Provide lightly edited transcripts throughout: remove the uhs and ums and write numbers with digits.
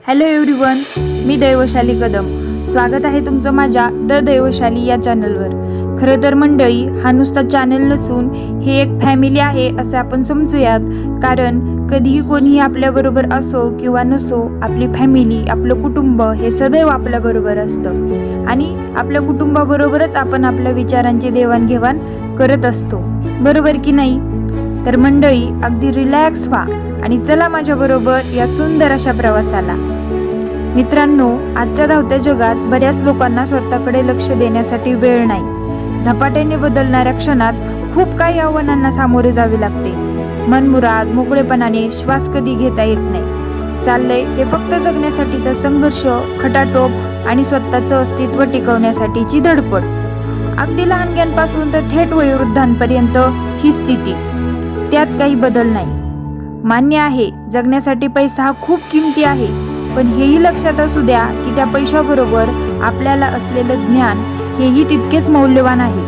Hello everyone, मी दैवशाली कदम. स्वागत आहे तुमचं माझ्या द दैवशाली या चॅनलवर. खरं तर मंडळी, हा नुसता चॅनल नसून हे एक फॅमिली आहे असं आपण समजूयात. कारण कधीही कोणीही आपल्याबरोबर असो किंवा नसो, आपली फॅमिली, आपलं कुटुंब हे सदैव आपल्याबरोबर असतं आणि आपल्या कुटुंबाबरोबरच आपण आपल्या विचारांची देवाणघेवाण करत असतो, बरोबर की नाही? तर मंडळी, अगदी रिलॅक्स व्हा आणि चला माझ्याबरोबर या सुंदर अशा प्रवासाला. मित्रांनो, आजच्या धावत्या जगात बऱ्याच लोकांना स्वतःकडे लक्ष देण्यासाठी वेळ नाही. झपाट्याने बदलणाऱ्या क्षणात खूप काही आव्हानांना सामोरे जावे लागते. मनमुराद मोकळेपणाने श्वास कधी घेता येत नाही. चाललंय ते फक्त जगण्यासाठीचा संघर्ष, खटाटोप आणि स्वतःचं अस्तित्व टिकवण्यासाठीची धडपड. अगदी लहानग्यांपासून तर थेट वयोवृद्धांपर्यंत ही स्थिती. त्यात काही बदल नाही. मान्य आहे, जगण्यासाठी पैसा हा खूप किमती आहे, पण हेही लक्षात असू द्या की त्या पैशाबरोबर आपल्याला असलेलं ज्ञान हेही तितकेच मौल्यवान आहे.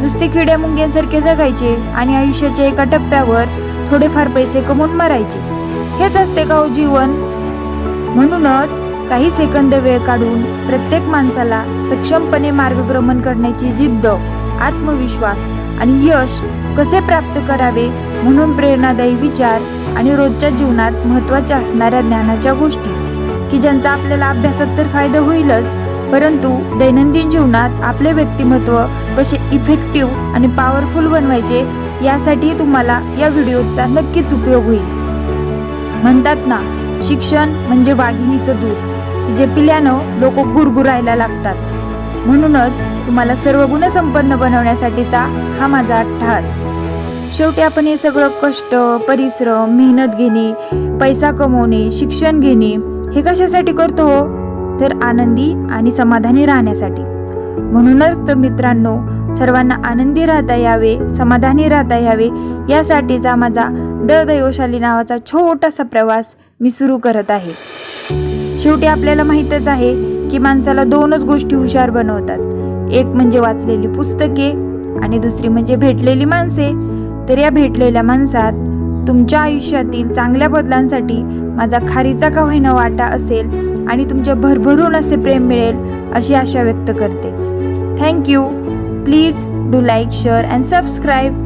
नुसते किड्या मुंग्यांसारखे जगायचे आणि आयुष्याच्या एका टप्प्यावर थोडेफार पैसे कमवून मरायचे, हेच असते का हो जीवन? म्हणूनच काही सेकंद वेळ काढून प्रत्येक माणसाला सक्षमपणे मार्गक्रमण करण्याची जिद्द, आत्मविश्वास आणि यश कसे प्राप्त करावे म्हणून प्रेरणादायी विचार आणि रोजच्या जीवनात महत्त्वाच्या असणाऱ्या ज्ञानाच्या गोष्टी की ज्यांचा आपल्याला अभ्यासात तर फायदा होईलच, परंतु दैनंदिन जीवनात आपले व्यक्तिमत्व कसे इफेक्टिव्ह आणि पॉवरफुल बनवायचे यासाठी तुम्हाला या व्हिडिओचा नक्कीच उपयोग होईल. म्हणतात ना, शिक्षण म्हणजे वाघिणीचं दूध, जे पिल्यानं लोक गुरगुरायला लागतात. म्हणूनच तुम्हाला सर्व गुणसंपन्न बनवण्यासाठीचा हा माझा अट्टहास. शेवटी आपण हे सगळं कष्ट, परिश्रम, मेहनत घेणे, पैसा कमवणे, शिक्षण घेणे हे कशासाठी करतो हो? तर आनंदी आणि समाधानी राहण्यासाठी. म्हणूनच तर मित्रांनो, सर्वांना आनंदी राहता यावे, समाधानी राहता यावे यासाठीचा माझा द दैवशाली नावाचा छोटासा प्रवास मी सुरू करत आहे. शेवटी आपल्याला माहीतच आहे की माणसाला दोनच गोष्टी हुशार बनवतात. एक म्हणजे वाचलेली पुस्तके आणि दुसरी म्हणजे भेटलेली माणसे. तर या भेटलेल्या माणसात तुमच्या आयुष्यातील चांगल्या बदलांसाठी माझा खारीचा का होईना वाटा असेल आणि तुमचे भरभरून असे प्रेम मिळेल अशी आशा व्यक्त करते. Thank you. Please do like, share and subscribe.